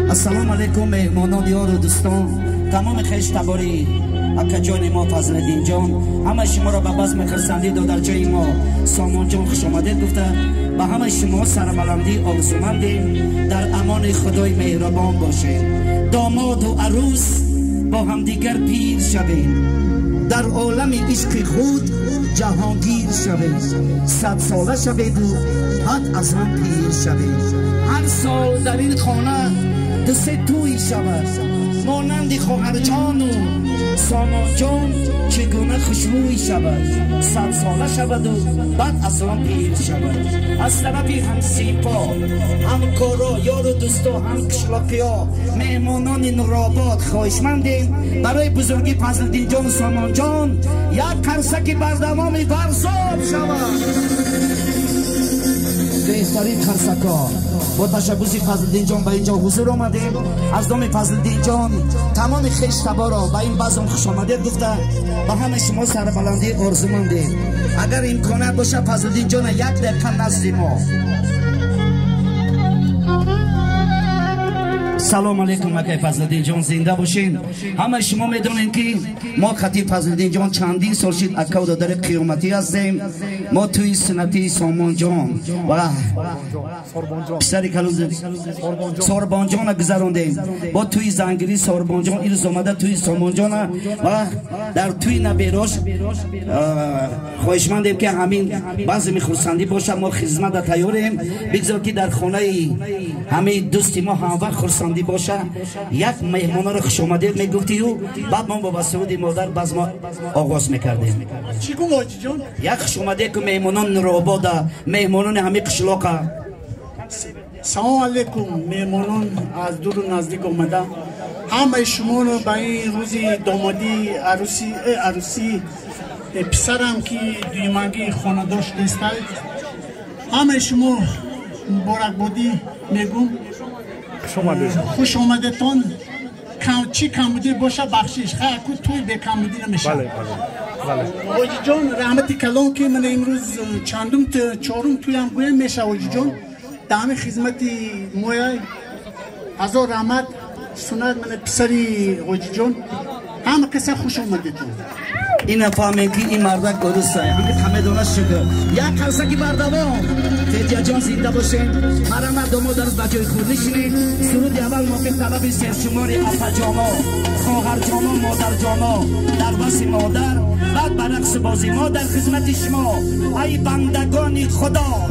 السلام علیکم مهمانان یار و دوستان، تمام خیشتباری اکا جان ما فضلالدین جان، همه شما را به بزم خرسندی دو در جای ما سامان جان خوش آمدید گفته به همه شما سربلندی آرزومندیم در امان خدای مهربان باشید. داماد و عروس با همدیگر پیر شوید، در عالم عشق خود جهانگیر شوید، 100 ساله شوید و حد از هم پیر شوید. هر سال در این خانه دو سه توی شود، مانند خواهر جان و سامان جان چگونه خوشروی شود، 100 ساله شود و بعد از آن پیر شود. از طرفی هم سیپا، هم کارا، یار و دوستا، هم کشلاقیا، مهمانان نورآباد خواهشمندیم برای بزرگی فضلالدین جان و سامان جان یک قرصک بردمام برساب شود. بهترین قرصکا با تشبوس فضلالدین جان به اینجا حضور آمدیم. از نام فضلالدین جان تمام خیشتبا را به این بزم خوش آمدید گفته به همه شما سربلندی آرزومندیم. اگر امکانات باشه فضلالدین جان یک دقیقه نزد ما. سلام علیکم اکای فضلالدین جان، زنده باشین. همه شما میدونین که ما خطیب فضلالدین جان چندین سال شد اکا و دادر قیامتی هستیم. ما توی سنتی سامان جان و پسری کلوز ساربان جان گذراندیم. با توی زنگیری ساربان جان این روز آمده توی سامان جان و در توی نبیراش خواهشمندیم که همین بزم خرسندی باشه. ما خدمت تیاریم، بگذار که در خانه همین دوستی ما هم وقت خرسندی باشه. یک مهمان رو خوش آمدید میگفتی و بعد ما با سعودی مادر باز ما آغاز میکردیم. چی گفت حاجی جان؟ یک خوش آمده که مهمانان نورآباد، مهمانان همه قشلاق. سلام علیکم مهمانان از دور و نزدیک آمده، همه شما رو به این روزی دامادی عروسی پسرم که دیمگی خانه داشت نیستید، همه شما مبارک بودی میگم. خوش آمدتان. چی کمودی باشه بخشش، خیلی توی به کمودی نمیشه. بله. حاجی جان رحمتی کلام که من امروز چندم چهارم توی هم گویم میشه. حاجی جان دم خدمتی مویای هزار رحمت سنت من پسری حاجی جان، همه کسی خوش آمدتان. این فهمید که این مردک درسته، همه دونه شده یک قرصکی بردوام. فدیه جان زنده باشین. مرمت دو مادر به جای خود نشینید. سرود اول موافق طلب سرشماری اپا جانا، خواهر جانا، مادر جانا در بس مادر، بعد برقص بازی ما در خدمت شما ای بندگان خدا.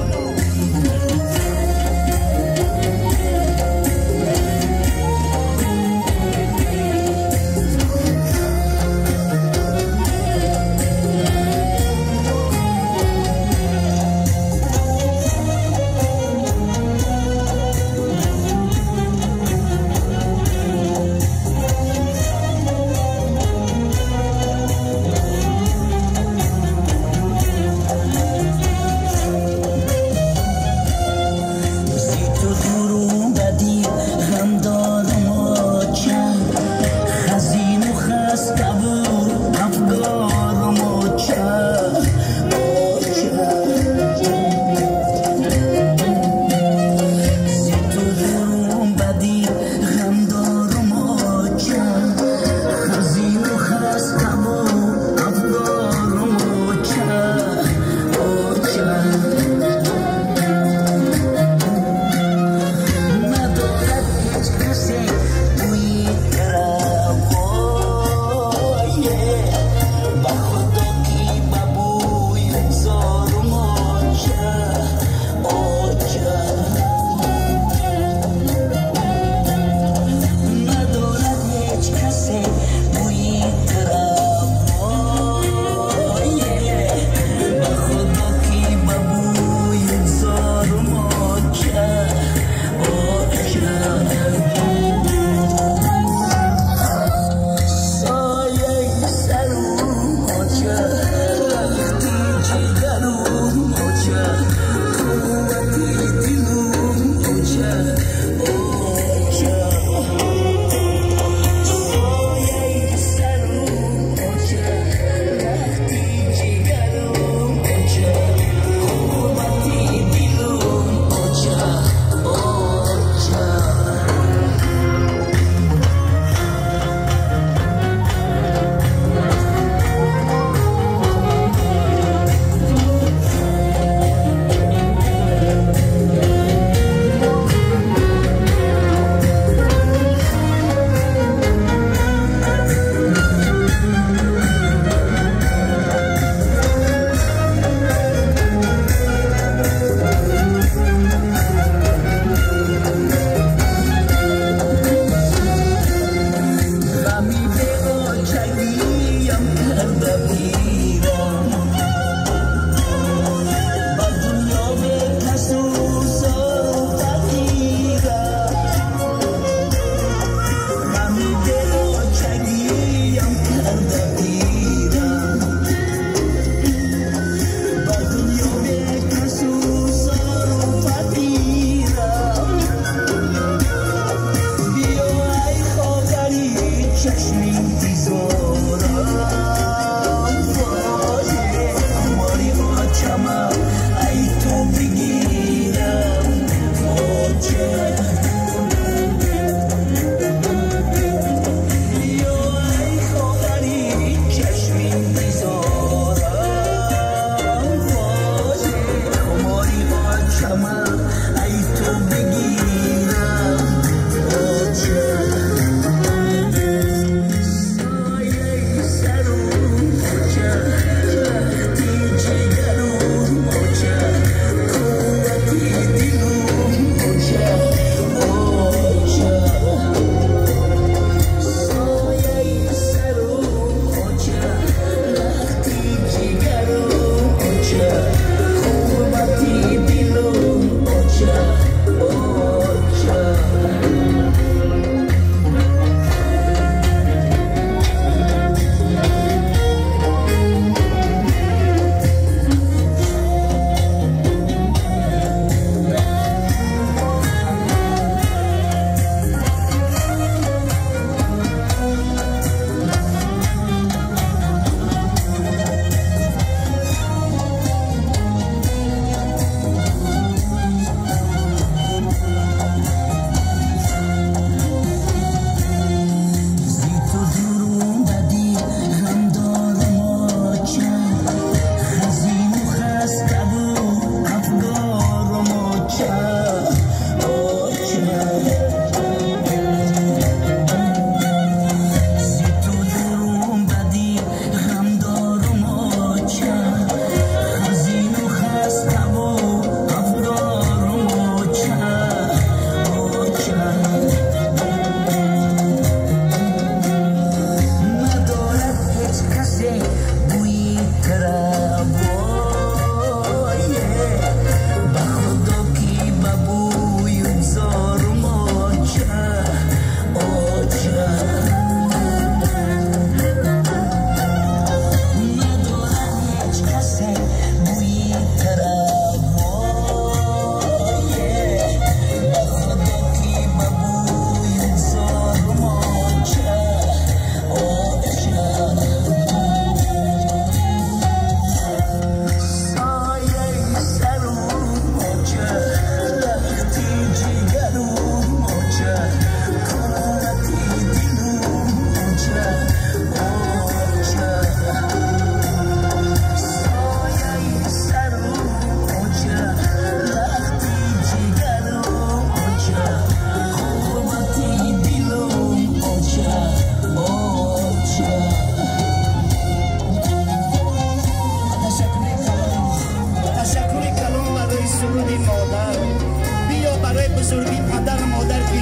بزرگی پدر مادر که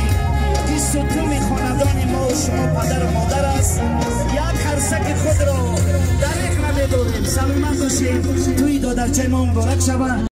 این ستون خاندان ما و شما پدر و مادر است، یک هرسک خود را دریغ نمیداریم. سلامت باشید. توی دادرچه ما مبارک شود.